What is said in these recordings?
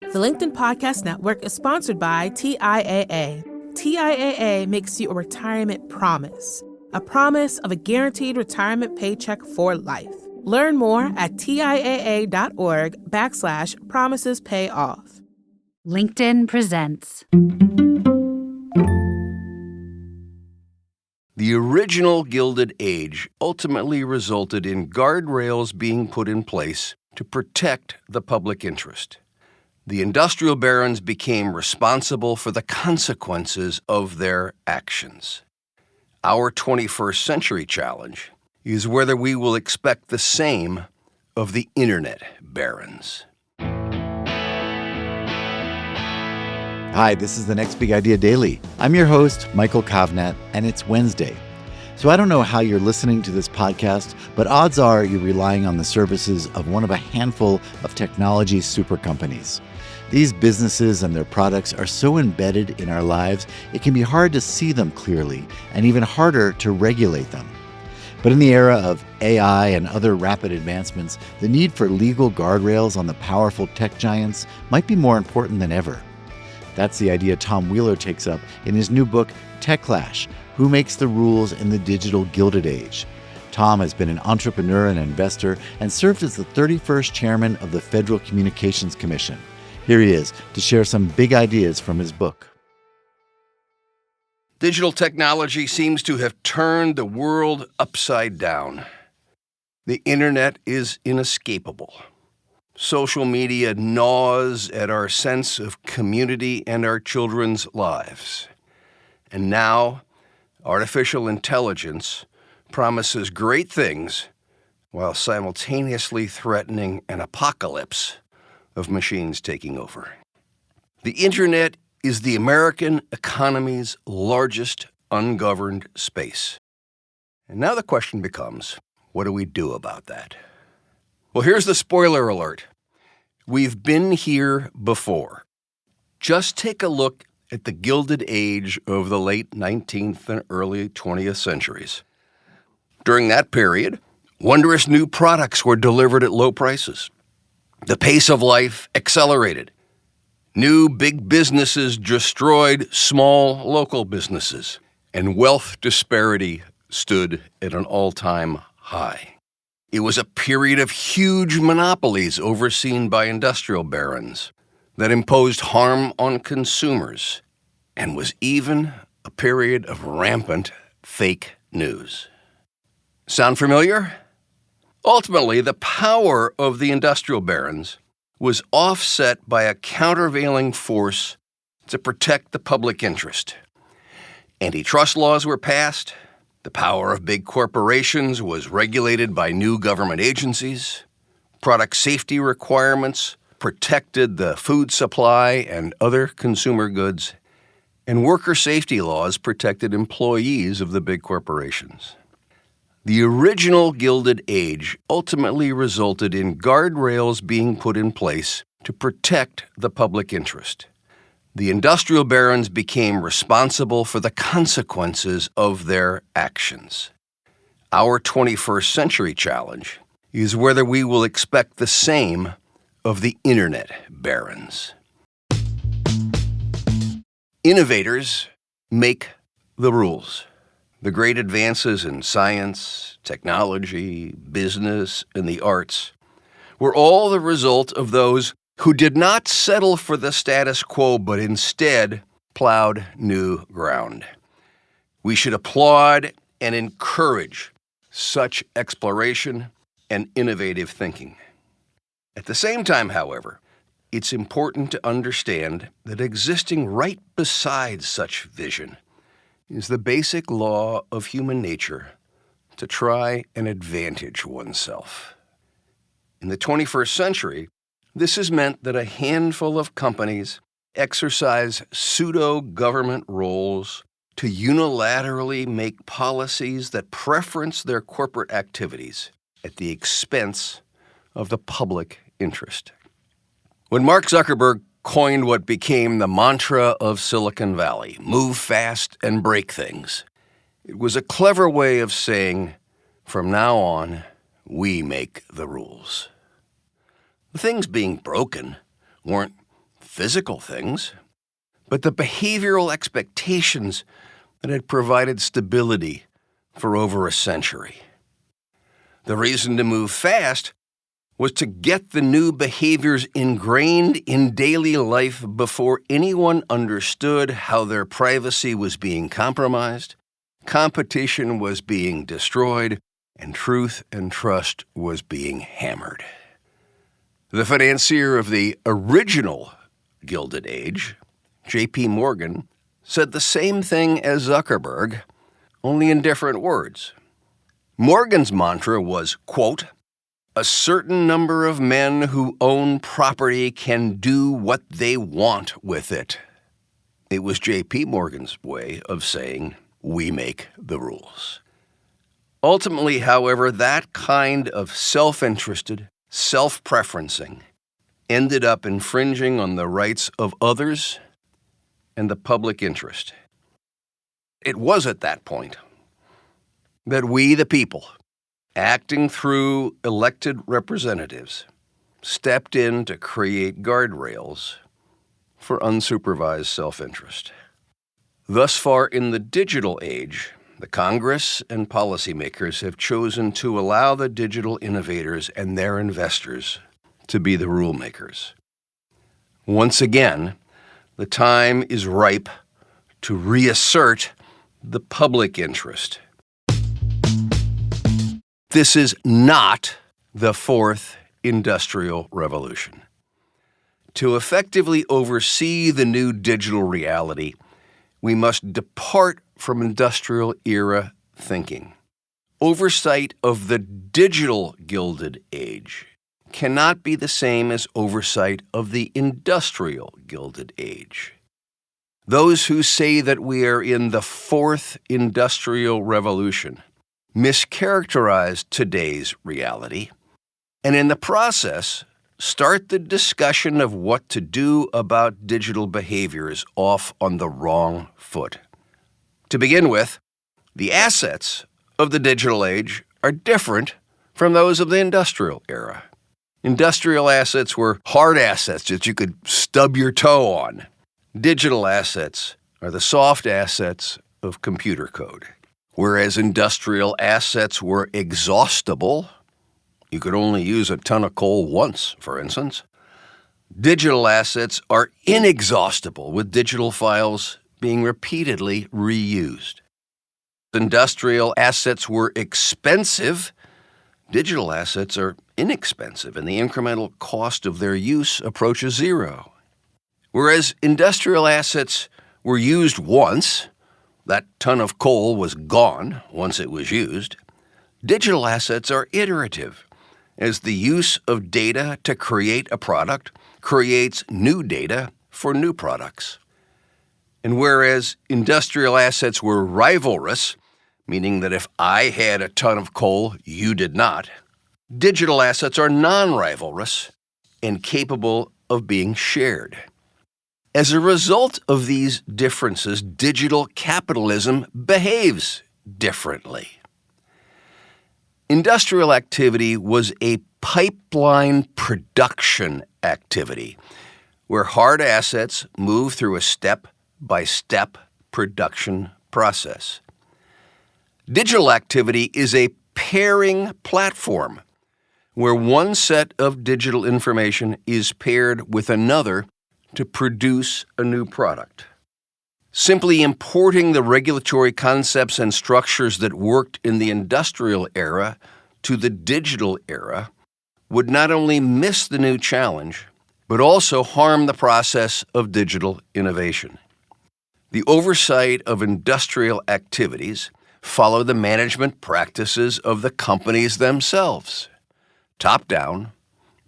The LinkedIn Podcast Network is sponsored by TIAA. TIAA makes you a retirement promise, a promise of a guaranteed retirement paycheck for life. Learn more at TIAA.org/promises pay off. LinkedIn presents. The original Gilded Age ultimately resulted in guardrails being put in place to protect the public interest. The industrial barons became responsible for the consequences of their actions. Our 21st century challenge is whether we will expect the same of the internet barons. Hi, this is the Next Big Idea Daily. I'm your host, Michael Kovnat, and it's Wednesday. So I don't know how you're listening to this podcast, but odds are you're relying on the services of one of a handful of technology super companies. These businesses and their products are so embedded in our lives, it can be hard to see them clearly and even harder to regulate them. But in the era of AI and other rapid advancements, the need for legal guardrails on the powerful tech giants might be more important than ever. That's the idea Tom Wheeler takes up in his new book, Techlash: Who Makes the Rules in the Digital Gilded Age? Tom has been an entrepreneur and investor and served as the 31st chairman of the Federal Communications Commission. Here he is to share some big ideas from his book. Digital technology seems to have turned the world upside down. The internet is inescapable. Social media gnaws at our sense of community and our children's lives. And now, artificial intelligence promises great things while simultaneously threatening an apocalypse of machines taking over. The internet is the American economy's largest ungoverned space. And now the question becomes, what do we do about that? Well, here's the spoiler alert. We've been here before. Just take a look at the Gilded Age of the late 19th and early 20th centuries. During that period, wondrous new products were delivered at low prices. The pace of life accelerated. New big businesses destroyed small local businesses, and wealth disparity stood at an all-time high. It was a period of huge monopolies overseen by industrial barons that imposed harm on consumers, and was even a period of rampant fake news. Sound familiar? Ultimately, the power of the industrial barons was offset by a countervailing force to protect the public interest. Antitrust laws were passed. The power of big corporations was regulated by new government agencies. Product safety requirements protected the food supply and other consumer goods. And worker safety laws protected employees of the big corporations. The original Gilded Age ultimately resulted in guardrails being put in place to protect the public interest. The industrial barons became responsible for the consequences of their actions. Our 21st century challenge is whether we will expect the same of the internet barons. Innovators make the rules. The great advances in science, technology, business, and the arts were all the result of those who did not settle for the status quo, but instead plowed new ground. We should applaud and encourage such exploration and innovative thinking. At the same time, however, it's important to understand that existing right beside such vision is the basic law of human nature to try and advantage oneself. In the 21st century, this has meant that a handful of companies exercise pseudo-government roles to unilaterally make policies that preference their corporate activities at the expense of the public interest. When Mark Zuckerberg coined what became the mantra of Silicon Valley, move fast and break things, it was a clever way of saying, from now on, we make the rules. The things being broken weren't physical things, but the behavioral expectations that had provided stability for over a century. The reason to move fast was to get the new behaviors ingrained in daily life before anyone understood how their privacy was being compromised, competition was being destroyed, and truth and trust was being hammered. The financier of the original Gilded Age, J.P. Morgan, said the same thing as Zuckerberg, only in different words. Morgan's mantra was, quote, "A certain number of men who own property can do what they want with it." It was J.P. Morgan's way of saying, we make the rules. Ultimately, however, that kind of self-interested, self-preferencing ended up infringing on the rights of others and the public interest. It was at that point that we, the people, acting through elected representatives, stepped in to create guardrails for unsupervised self-interest. Thus far in the digital age, the Congress and policymakers have chosen to allow the digital innovators and their investors to be the rule makers. Once again, the time is ripe to reassert the public interest. This is not the fourth industrial revolution. To effectively oversee the new digital reality, we must depart from industrial era thinking. Oversight of the digital Gilded Age cannot be the same as oversight of the industrial Gilded Age. Those who say that we are in the fourth industrial revolution mischaracterize today's reality, and in the process, start the discussion of what to do about digital behaviors off on the wrong foot. To begin with, the assets of the digital age are different from those of the industrial era. Industrial assets were hard assets that you could stub your toe on. Digital assets are the soft assets of computer code. Whereas industrial assets were exhaustible, you could only use a ton of coal once, for instance. Digital assets are inexhaustible, with digital files being repeatedly reused. Industrial assets were expensive. Digital assets are inexpensive, and the incremental cost of their use approaches zero. Whereas industrial assets were used once, that ton of coal was gone once it was used. Digital assets are iterative, as the use of data to create a product creates new data for new products. And whereas industrial assets were rivalrous, meaning that if I had a ton of coal, you did not, digital assets are non-rivalrous and capable of being shared. As a result of these differences, digital capitalism behaves differently. Industrial activity was a pipeline production activity, where hard assets move through a step-by-step production process. Digital activity is a pairing platform, where one set of digital information is paired with another to produce a new product. Simply importing the regulatory concepts and structures that worked in the industrial era to the digital era would not only miss the new challenge, but also harm the process of digital innovation. The oversight of industrial activities follow the management practices of the companies themselves. Top-down,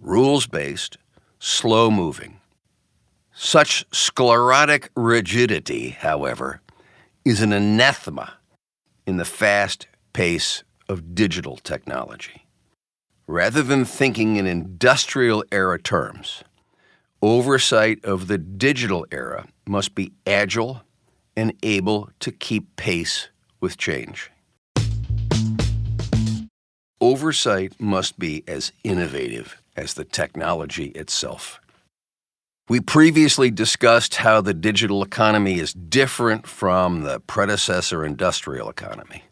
rules-based, slow-moving. Such sclerotic rigidity, however, is an anathema in the fast pace of digital technology. Rather than thinking in industrial era terms, oversight of the digital era must be agile and able to keep pace with change. Oversight must be as innovative as the technology itself. We previously discussed how the digital economy is different from the predecessor industrial economy.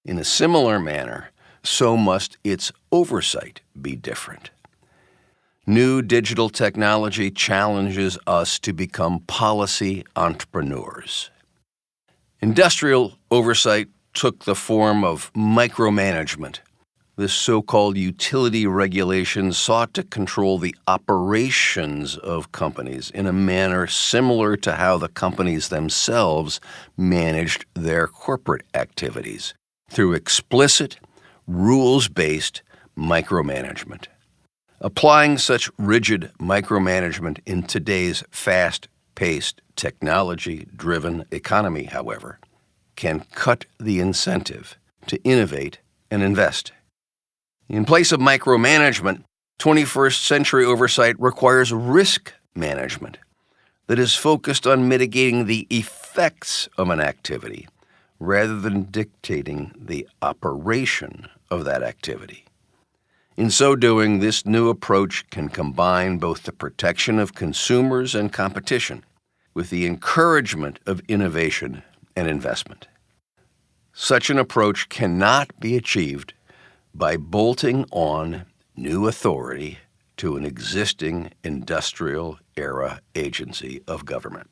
In a similar manner, so must its oversight be different. New digital technology challenges us to become policy entrepreneurs. Industrial oversight took the form of micromanagement. This so-called utility regulation sought to control the operations of companies in a manner similar to how the companies themselves managed their corporate activities through explicit, rules-based micromanagement. Applying such rigid micromanagement in today's fast-paced, technology-driven economy, however, can cut the incentive to innovate and invest. In place of micromanagement, 21st century oversight requires risk management that is focused on mitigating the effects of an activity rather than dictating the operation of that activity. In so doing, this new approach can combine both the protection of consumers and competition with the encouragement of innovation and investment. Such an approach cannot be achieved by bolting on new authority to an existing industrial-era agency of government.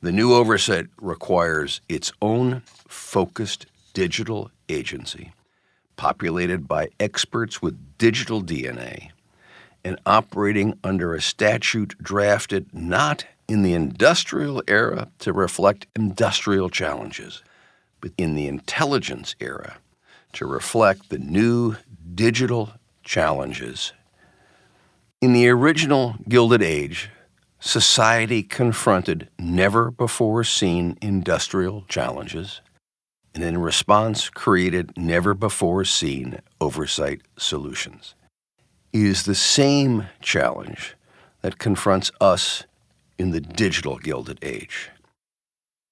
The new oversight requires its own focused digital agency, populated by experts with digital DNA, and operating under a statute drafted not in the industrial era to reflect industrial challenges, but in the intelligence era to reflect the new digital challenges. In the original Gilded Age, society confronted never-before-seen industrial challenges, and in response created never-before-seen oversight solutions. It is the same challenge that confronts us in the Digital Gilded Age.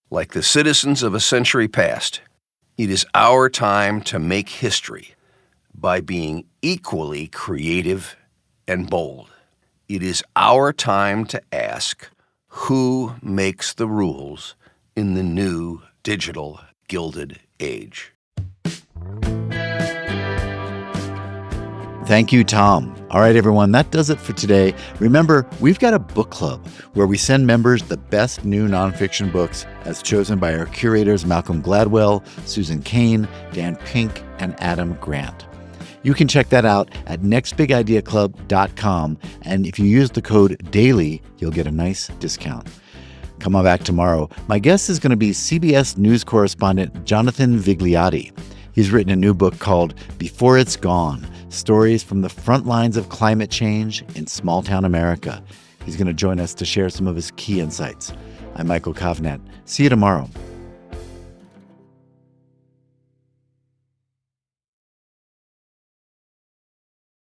Like the citizens of a century past, it is our time to make history by being equally creative and bold. It is our time to ask who makes the rules in the new Digital Gilded Age. Thank you, Tom. All right, everyone, that does it for today. Remember, we've got a book club where we send members the best new nonfiction books as chosen by our curators Malcolm Gladwell, Susan Cain, Dan Pink, and Adam Grant. You can check that out at nextbigideaclub.com, and if you use the code DAILY, you'll get a nice discount. Come on back tomorrow. My guest is going to be CBS News correspondent Jonathan Vigliotti. He's written a new book called Before It's Gone, Stories from the Front Lines of Climate Change in Small-Town America. He's going to join us to share some of his key insights. I'm Michael Kovnat. See you tomorrow.